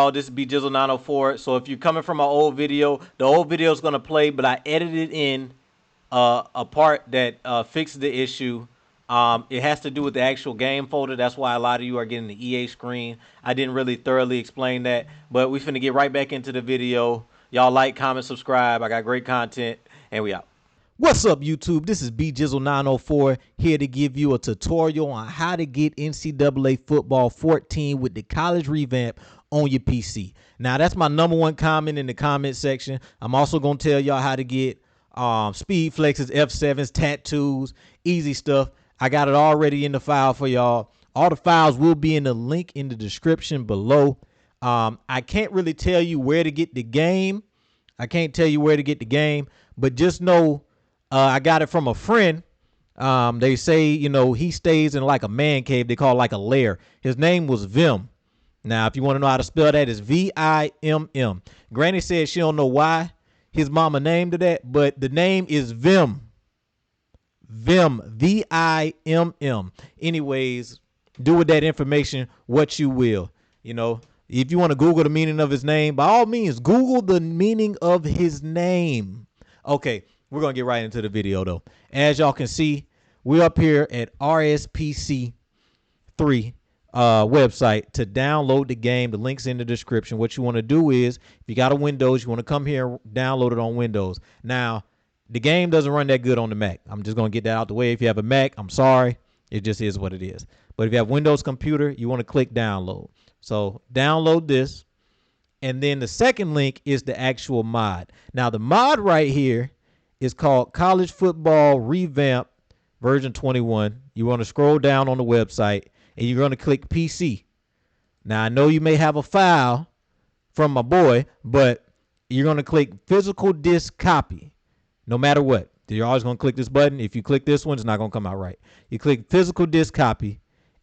y'all? This is BJizzle904. So if you're coming from my old video, the old video is gonna play, but I edited in a part that fixes the issue. It has to do with the actual game folder. That's why a lot of you are getting the EA screen. I didn't really thoroughly explain that, but we finna get right back into the video. Y'all like, comment, subscribe. I got great content, and we out. What's up, YouTube? This is BJizzle904 here to give you a tutorial on how to get NCAA Football 14 with the college revamp on your PC. Now, that's my #1 comment in the comment section. I'm also going to tell y'all how to get speed flexes, F7s, tattoos, easy stuff. I got it already in the file for y'all. All the files will be in the link in the description below. I can't really tell you where to get the game. But just know I got it from a friend. They say, you know, he stays in like a man cave. They call it like a lair. His name was Vim. Now, if you want to know how to spell that, it's V-I-M-M. Granny said she don't know why his mama named it that, but the name is Vim. Vim, V-I-M-M. Anyways, do with that information what you will. You know, if you want to Google the meaning of his name, by all means, Google the meaning of his name. Okay, we're going to get right into the video, though. As y'all can see, we're up here at RSPC3 website to download the game. The link's in the description. What you want to do is, if you got a Windows, you want to come here and download it on Windows. Now, the game doesn't run that good on the Mac. I'm just going to get that out the way. If you have a Mac, I'm sorry. It just is what it is. But if you have Windows computer, you want to click download. So download this. And then the second link is the actual mod. Now, the mod right here is called College Football Revamped version 21. You want to scroll down on the website and you're going to click PC. Now, I know you may have a file from my boy, but you're going to click physical disk copy no matter what. You're always going to click this button. If you click this one, it's not going to come out right. You click physical disk copy,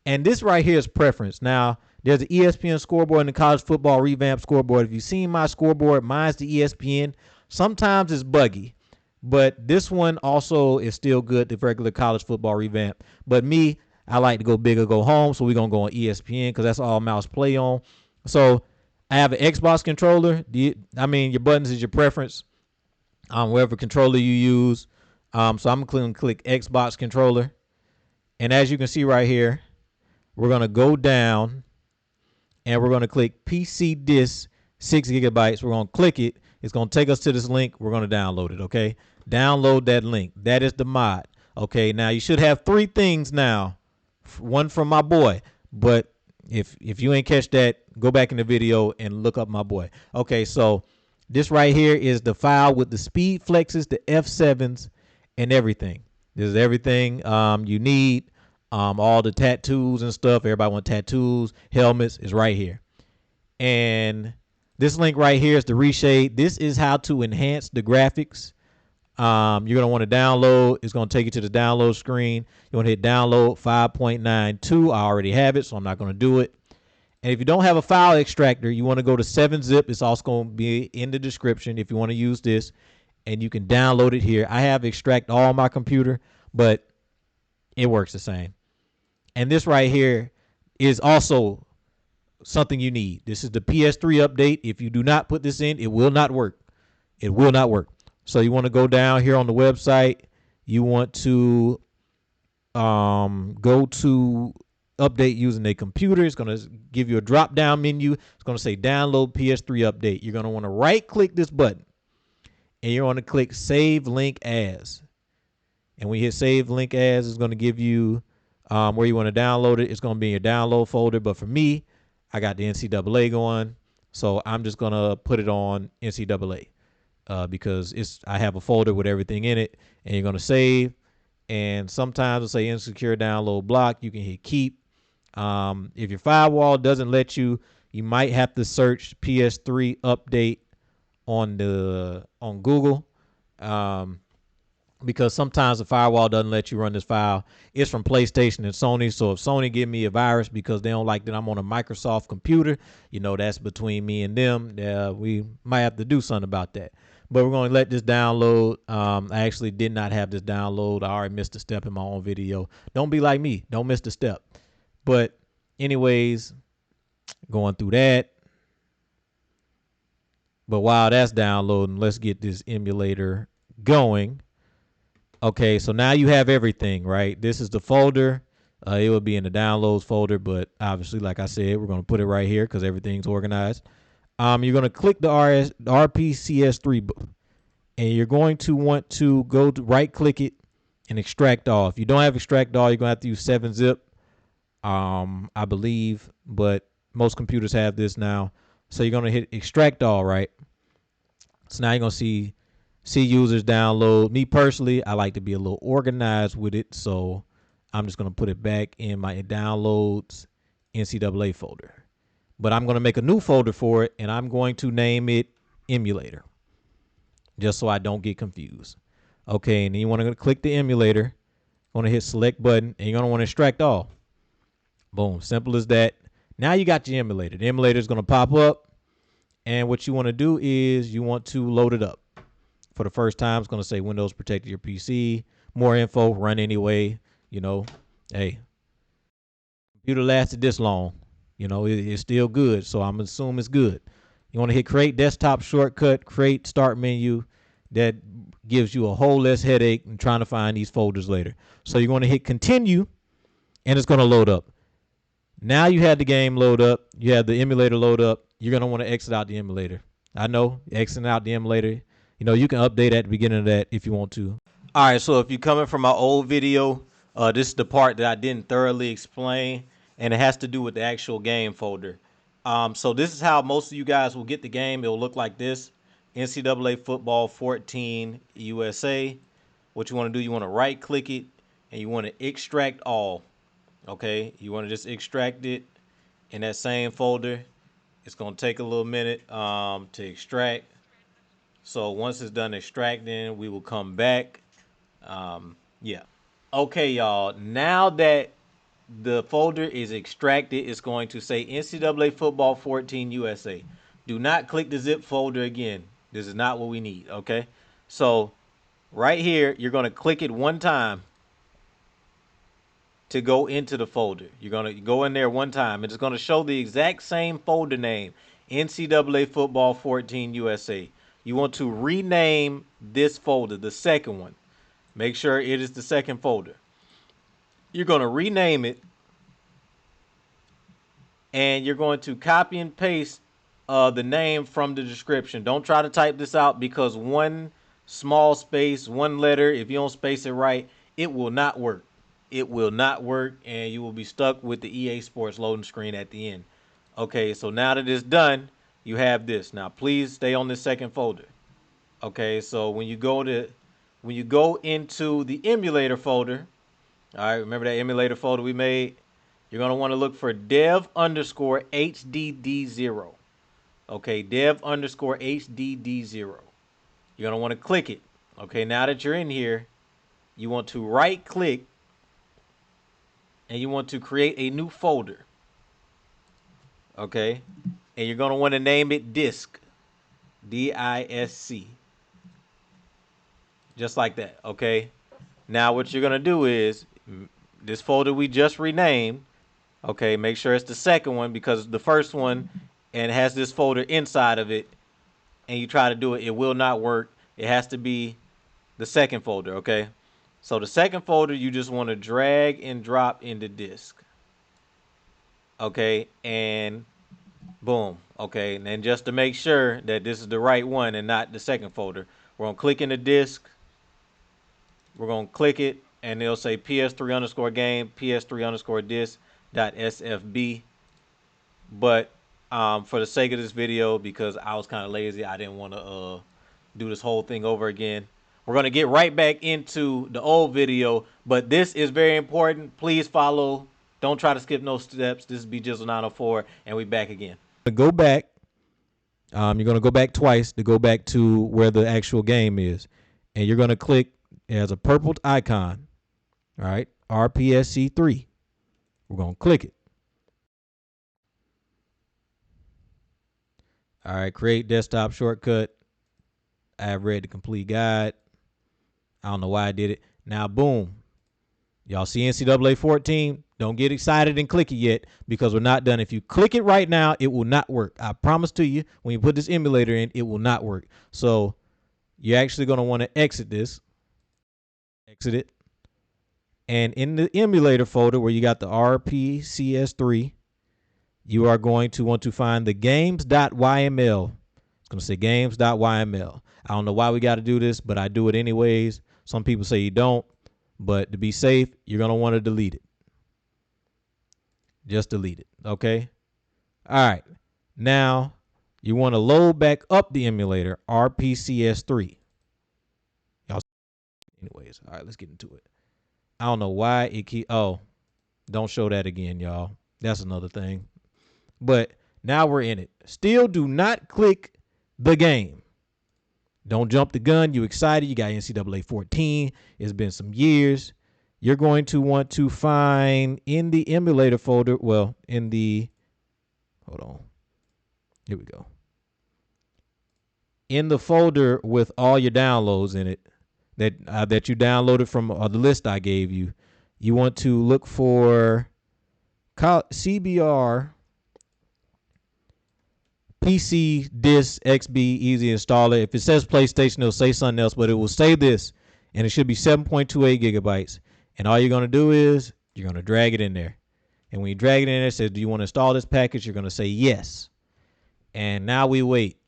and this right here is preference. Now, there's an ESPN scoreboard and the college football revamped scoreboard. If you've seen my scoreboard, mine's the ESPN. Sometimes it's buggy, but this one also is still good, the regular college football revamp. But me, I like to go big or go home, so we're going to go on ESPN because that's all mouse play on. So I have an Xbox controller. Your buttons is your preference, whatever controller you use. So I'm going to click Xbox controller. And as you can see right here, we're going to go down and we're going to click PC disk 6 gigabytes. We're going to click it. It's going to take us to this link. We're going to download it. Okay. Download that link. That is the mod. Okay. Now you should have 3 things now. One from my boy. But if you ain't catch that, go back in the video and look up my boy. Okay. So this right here is the file with the speed flexes, the F7s, and everything. This is everything you need. All the tattoos and stuff. Everybody want tattoos, helmets is right here. And this link right here is the Reshade. This is how to enhance the graphics. You're going to want to download. It's going to take you to the download screen. You want to hit download 5.92. I already have it, so I'm not going to do it. And if you don't have a file extractor, you want to go to 7-zip. It's also going to be in the description if you want to use this. And you can download it here. I have extract all on my computer, but it works the same. And this right here is also something you need. This is the PS3 update. If you do not put this in, it will not work. It will not work. So you want to go down here on the website. You want to go to update using a computer. It's going to give you a drop down menu. It's going to say download PS3 update. You're going to want to right click this button and you're going to click save link as. And when you hit save link as, it's going to give you where you want to download it. It's going to be in your download folder. But for me, I got the NCAA going. So I'm just going to put it on NCAA because I have a folder with everything in it. And you're going to save. And sometimes it'll say insecure download block. You can hit keep. If your firewall doesn't let you, you might have to search PS3 update on Google. Because sometimes the firewall doesn't let you run this file. It's from PlayStation and Sony. So if Sony give me a virus because they don't like that I'm on a Microsoft computer, you know, that's between me and them. We might have to do something about that. But we're going to let this download. I actually did not have this download. I already missed a step in my own video. Don't be like me. Don't miss the step. But anyways, going through that. But while that's downloading, let's get this emulator going. Okay, so now you have everything, right? This is the folder. It will be in the downloads folder, but obviously, like I said, we're going to put it right here because everything's organized. You're going to click the RPCS3 and you're going to want to go to right click it and extract all. If you don't have extract all, you're going to have to use 7-zip, I believe, but most computers have this now. So you're going to hit extract all, right? So now you're going to see users download. Me personally, I like to be a little organized with it, so I'm just going to put it back in my downloads NCAA folder. But I'm going to make a new folder for it, and I'm going to name it emulator, just so I don't get confused. Okay, and then you want to click the emulator, going to hit select button, and you're going to want to extract all. Boom, simple as that. Now you got your emulator. The emulator is going to pop up, and what you want to do is you want to load it up. For the first time, it's going to say Windows protected your PC. More info, run anyway. You know, hey, computer lasted this long. You know, it's still good, so I'm assuming it's good. You want to hit create desktop shortcut, create start menu. That gives you a whole less headache in trying to find these folders later. So you're going to hit continue, and it's going to load up. Now you had the game load up. You have the emulator load up. You're going to want to exit out the emulator. I know, exiting out the emulator. You know, you can update at the beginning of that if you want to. All right, so if you're coming from my old video, this is the part that I didn't thoroughly explain, and it has to do with the actual game folder. So this is how most of you guys will get the game. It'll look like this: NCAA Football 14 USA. What you want to do, you want to right click it, and you want to extract all. Okay, you want to just extract it in that same folder. It's going to take a little minute to extract. So once it's done extracting, we will come back. Yeah. Okay, y'all. Now that the folder is extracted, it's going to say NCAA Football 14 USA. Do not click the zip folder again. This is not what we need, okay? So right here, you're going to click it one time to go into the folder. You're going to go in there one time. It's going to show the exact same folder name, NCAA Football 14 USA. You want to rename this folder, the second one. Make sure it is the second folder. You're going to rename it, and you're going to copy and paste the name from the description. Don't try to type this out, because one small space, one letter, if you don't space it right, it will not work. It will not work, and you will be stuck with the EA Sports loading screen at the end. Okay, so now that it's done, you have this. Now, please stay on this second folder. Okay, so when you go into the emulator folder, all right, remember that emulator folder we made? You're going to want to look for dev underscore HDD0. Okay, dev underscore HDD0. You're going to want to click it. Okay, now that you're in here, you want to right click, and you want to create a new folder. Okay, and you're going to want to name it disk. DISC. Just like that. Okay, now what you're going to do is this folder we just renamed. Okay, make sure it's the second one, because the first one, and it has this folder inside of it, and you try to do it, it will not work. It has to be the second folder, okay? So the second folder, you just want to drag and drop into disk. Okay, and boom. Okay, and then just to make sure that this is the right one and not the second folder, we're going to click in the disk. We're going to click it, and it'll say PS3 underscore game, PS3 underscore disk .sfb. But for the sake of this video, because I was kind of lazy, I didn't want to do this whole thing over again. We're going to get right back into the old video, but this is very important. Please follow. Don't try to skip no steps. This is BJizzle 904, and we back again. Go back. You're going to go back twice to go back to where the actual game is. And you're going to click, it has a purple icon. All right, RPSC3. We're going to click it. All right, create desktop shortcut. I have read the complete guide. I don't know why I did it. Now, boom. Y'all see NCAA 14? Don't get excited and click it yet because we're not done. If you click it right now, it will not work. I promise to you, when you put this emulator in, it will not work. So you're actually going to want to exit this. Exit it. And in the emulator folder where you got the RPCS3, you are going to want to find the games.yml. It's going to say games.yml. I don't know why we got to do this, but I do it anyways. Some people say you don't, but to be safe, you're going to want to delete it. Just delete it, okay? All right. Now, you want to load back up the emulator, RPCS3. Y'all, anyways, all right, let's get into it. I don't know why it don't show that again, y'all. That's another thing. But now we're in it. Still do not click the game. Don't jump the gun. You excited. You got NCAA 14. It's been some years. You're going to want to find in the emulator folder. Well, in the, hold on. Here we go. In the folder with all your downloads in it that you downloaded from the list I gave you, you want to look for CBR PC Disk XB Easy Installer. If it says PlayStation, it'll say something else, but it will say this, and it should be 7.28 gigabytes. And all you're going to do is you're going to drag it in there. And when you drag it in there, it says, do you want to install this package? You're going to say yes. And now we wait.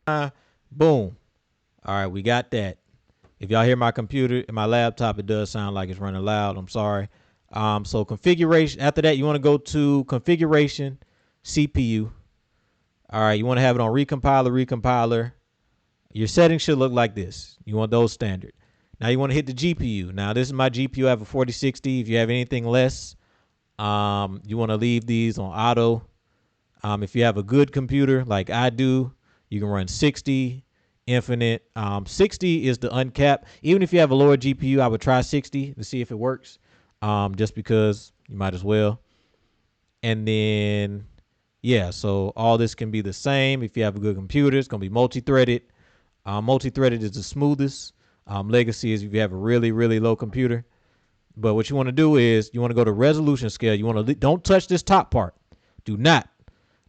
Boom. All right, we got that. If y'all hear my computer and my laptop, it does sound like it's running loud. I'm sorry. So configuration. After that, you want to go to configuration, CPU. All right, you want to have it on recompiler. Your settings should look like this. You want those standard. Now you want to hit the GPU. Now this is my GPU. I have a 4060. If you have anything less, you want to leave these on auto. If you have a good computer like I do, you can run 60, infinite. 60 is the uncapped. Even if you have a lower GPU, I would try 60 to see if it works. Just because you might as well. And then, yeah, so all this can be the same. If you have a good computer, it's going to be multi-threaded. Multi-threaded is the smoothest. Legacy is if you have a really, really low computer. But what you want to do is you want to go to resolution scale. You want to don't touch this top part. Do not.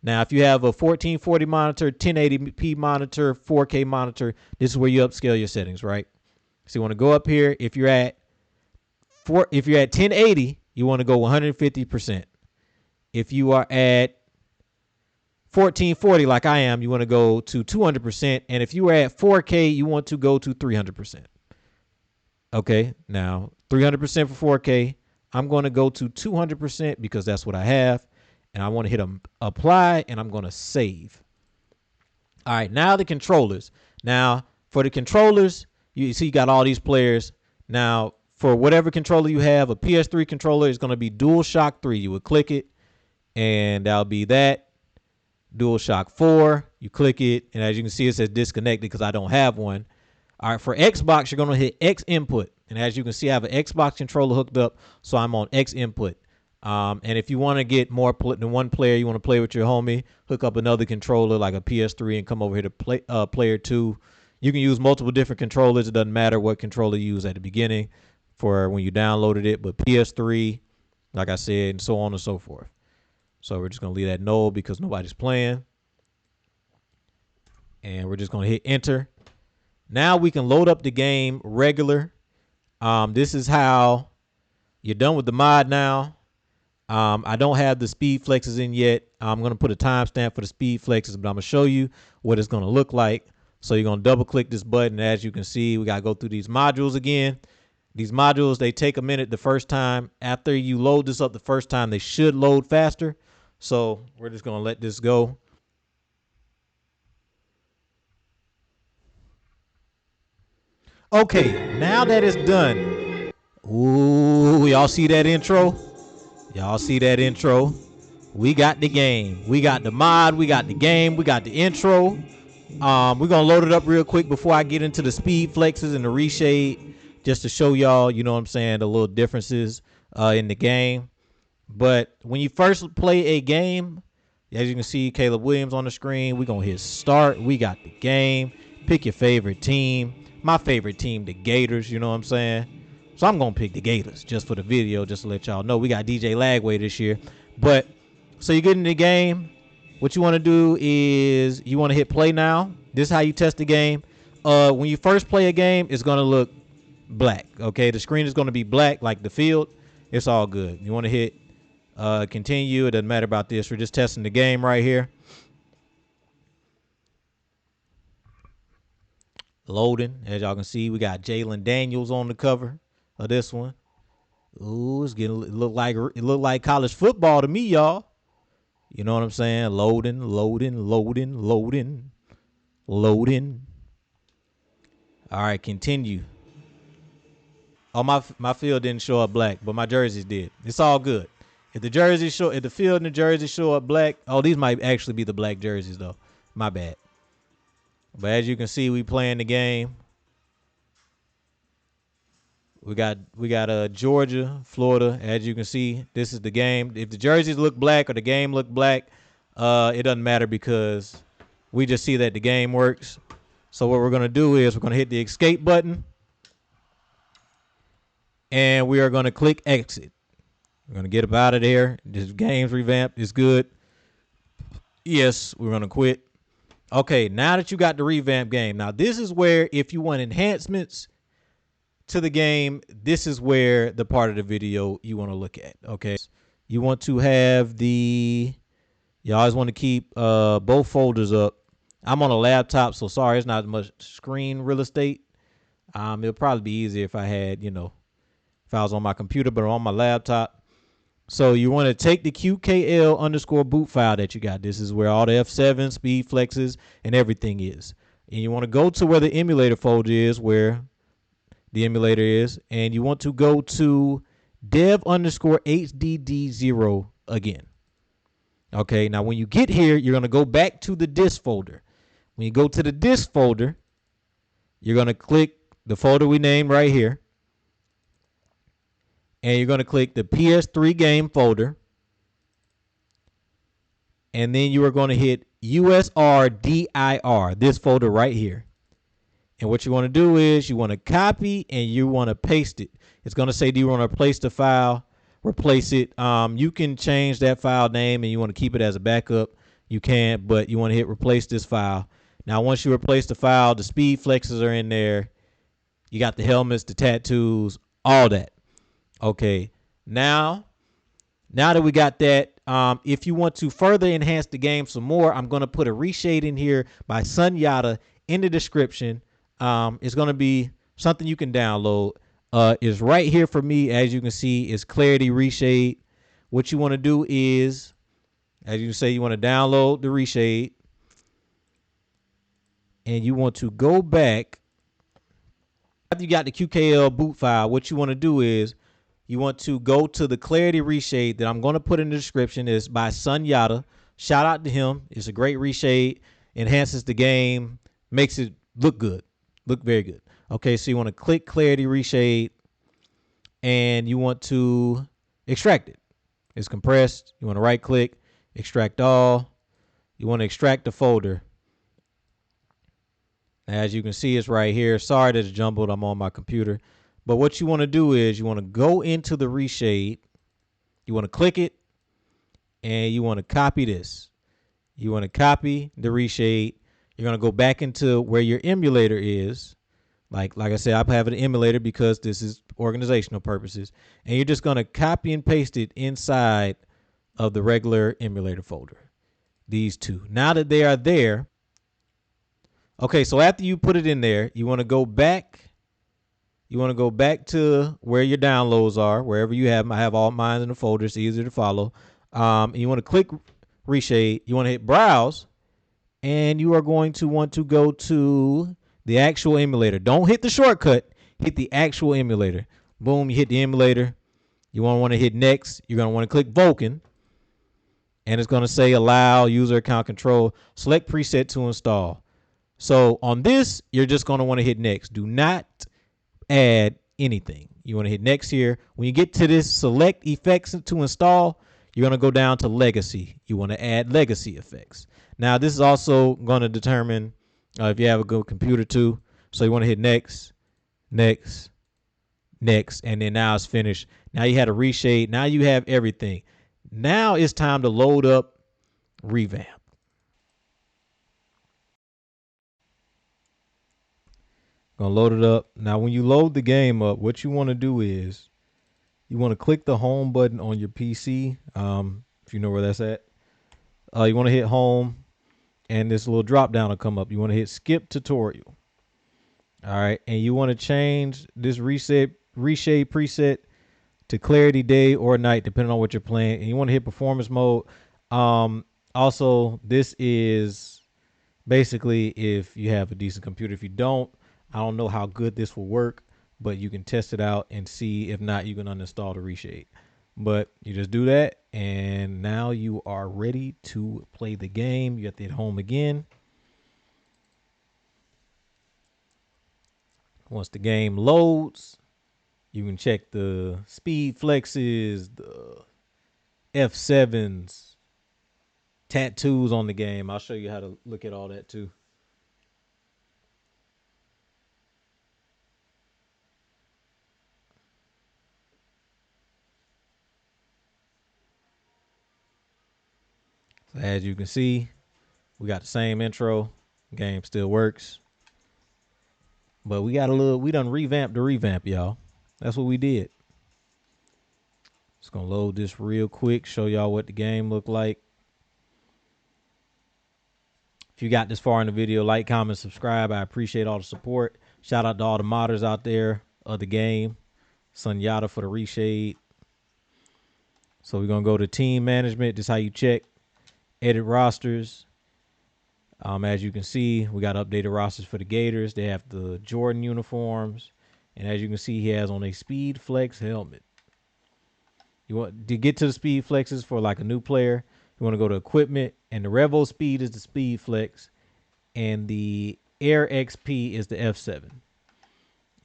Now, if you have a 1440 monitor, 1080p monitor, 4K monitor, this is where you upscale your settings, right? So you want to go up here. If you're at 1080, you want to go 150%. If you are at 1440 like I am, you want to go to 200%. And if you are at 4K, you want to go to 300%. Okay, now 300% for 4K. I'm going to go to 200% because that's what I have. And I want to hit apply, and I'm going to save. All right, now the controllers. Now, for the controllers, you see you got all these players. Now, for whatever controller you have, a PS3 controller is going to be DualShock 3. You would click it, and that'll be that. DualShock 4, you click it, and as you can see, it says disconnected because I don't have one. All right, for Xbox, you're going to hit X input. And as you can see, I have an Xbox controller hooked up, so I'm on X input. And if you want to get more than one player, you want to play with your homie, hook up another controller like a PS3 and come over here to play player 2. You can use multiple different controllers. It doesn't matter what controller you use at the beginning for when you downloaded it, but PS3, like I said, and so on and so forth. So we're just going to leave that null because nobody's playing. And we're just going to hit enter. Now we can load up the game regular. This is how you're done with the mod now. I don't have the speed flexes in yet. I'm going to put a timestamp for the speed flexes, but I'm going to show you what it's going to look like. So you're going to double click this button. As you can see, we got to go through these modules again. These modules, they take a minute the first time. After you load this up the first time, they should load faster. So we're just going to let this go. Okay, now that it's done. Ooh, y'all see that intro? Y'all see that intro? We got the game. We got the mod. We got the game. We got the intro. We're going to load it up real quick before I get into the speed flexes and the reshade, just to show y'all, you know what I'm saying, the little differences in the game. But when you first play a game, as you can see, Caleb Williams on the screen, we're going to hit start. We got the game. Pick your favorite team. My favorite team, the Gators, you know what I'm saying? So I'm going to pick the Gators just for the video, just to let y'all know. We got DJ Lagway this year. But so you get in the game. What you want to do is you want to hit play now. This is how you test the game. When you first play a game, it's going to look black. Okay, the screen is going to be black like the field. It's all good. You want to hit continue. It doesn't matter about this. We're just testing the game right here. Loading. As y'all can see, we got Jalen Daniels on the cover of this one. Ooh, it's getting it look like college football to me, y'all. You know what I'm saying? Loading. All right, continue. Oh, my field didn't show up black, but my jerseys did. It's all good. If the field and the jersey show up black, oh, these might actually be the black jerseys though. My bad. But as you can see, we playing the game. We got Georgia, Florida. As you can see, this is the game. If the jerseys look black or the game look black, it doesn't matter because we just see that the game works. So what we're gonna do is we're gonna hit the escape button, and we are gonna click exit. We're gonna get up out of there. This game's revamped. It's good. Yes, we're gonna quit. Okay, now that you got the revamped game, now this is where if you want enhancements to the game, this is where the part of the video you want to look at. Okay, you want to have you always want to keep both folders up. I'm on a laptop, so sorry, it's not much screen real estate. It'll probably be easier if I had, if I was on my computer, but on my laptop. So you want to take the QKL_boot file that you got. This is where all the F7 speed flexes and everything is. And you want to go to where the emulator folder is, where the emulator is, and you want to go to dev_HDD0 again. Okay, now when you get here, you're going to go back to the disk folder. When you go to the disk folder, you're going to click the folder we named right here. And you're going to click the PS3 game folder. And then you are going to hit USRDIR, this folder right here. And what you want to do is you want to copy and you want to paste it. It's going to say, do you want to replace the file? Replace it. You can change that file name and you want to keep it as a backup. You can, but you want to hit replace this file. Now, once you replace the file, the speed flexes are in there. You got the helmets, the tattoos, all that. Okay, now that we got that, if you want to further enhance the game some more, I'm going to put a Reshade in here by Sun Yada in the description. It's going to be something you can download. It's right here for me. As you can see, is Clarity Reshade. What you want to do is, as you say, you want to download the Reshade. And you want to go back. After you got the QKL boot file, what you want to do is, you want to go to the Clarity Reshade that I'm going to put in the description. Is by Sun Yada. Shout out to him. It's a great reshade. Enhances the game. Makes it look good. Look very good. Okay, so you want to click Clarity Reshade. And you want to extract it. It's compressed. You want to right click. Extract all. You want to extract the folder. As you can see, it's right here. Sorry that it's jumbled. I'm on my computer. But what you want to do is you want to go into the Reshade. You want to click it. And you want to copy this. You want to copy the Reshade. You're going to go back into where your emulator is. Like I said, I have an emulator because this is organizational purposes. And you're just going to copy and paste it inside of the regular emulator folder. These two. Now that they are there. Okay, so after you put it in there, you want to go back. You want to go back to where your downloads are, wherever you have them. I have all mine in the folder. It's easier to follow. You want to click Reshade. You want to hit Browse. And you are going to want to go to the actual emulator. Don't hit the shortcut. Hit the actual emulator. Boom, you hit the emulator. You want to hit Next. You're going to want to click Vulkan. And it's going to say Allow User Account Control. Select Preset to install. So on this, you're just going to want to hit Next. Do not add anything. You want to hit Next here. When you get to this Select Effects to install, you're going to go down to Legacy. You want to add Legacy effects. Now, this is also going to determine if you have a good computer too. So you want to hit Next, Next, next, and then now it's finished. Now you had a reshade. Now you have everything. Now it's time to load up Revamp. Gonna load it up. Now when you load the game up, what you want to do is you want to click the home button on your PC. If you know where that's at. You want to hit home, and this little drop down will come up. You want to hit skip tutorial. All right, and you want to change this reshade preset to clarity day or night, depending on what you're playing. And you want to hit performance mode. Also, this is basically if you have a decent computer. If you don't, I don't know how good this will work, but you can test it out and see. If not, you can uninstall the reshade. But you just do that, and now you are ready to play the game. You have to hit home again. Once the game loads, you can check the speed flexes, the F7s, tattoos on the game. I'll show you how to look at all that too. So as you can see, we got the same intro. Game still works. But we done revamped the revamp, y'all. That's what we did. Just gonna load this real quick, show y'all what the game looked like. If you got this far in the video, like, comment, subscribe. I appreciate all the support. Shout out to all the modders out there of the game. Sunyata for the reshade. So we're gonna go to team management. This is how you check. Edit rosters. As you can see, we got updated rosters for the Gators. They have the Jordan uniforms. And as you can see, he has on a Speed Flex helmet. You want to get to the Speed Flexes for like a new player. You want to go to equipment, and the Revo Speed is the Speed Flex, and the Air XP is the F7.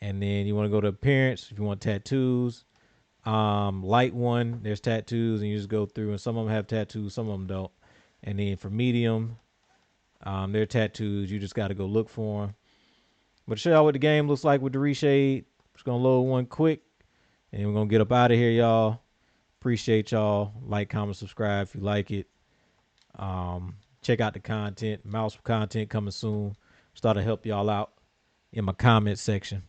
And then you want to go to appearance if you want tattoos. Light one, there's tattoos, and you just go through, and some of them have tattoos, some of them don't. And then for medium, they're tattoos. You just got to go look for them. But show y'all what the game looks like with the reshade. Just gonna load one quick, and we're gonna get up out of here, y'all. Appreciate y'all. Like, comment, subscribe if you like it. Check out the content. Mouse content coming soon. Start to help y'all out in my comment section.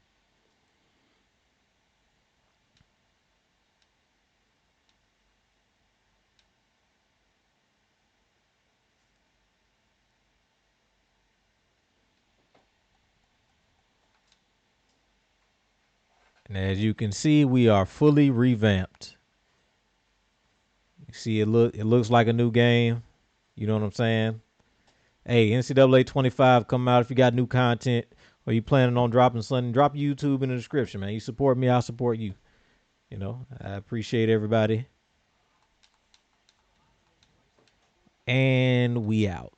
And as you can see, we are fully revamped. You see, it looks like a new game. You know what I'm saying? Hey, NCAA 25 come out. If you got new content or you planning on dropping something, drop YouTube in the description, man. You support me, I'll support you. You know, I appreciate everybody. And we out.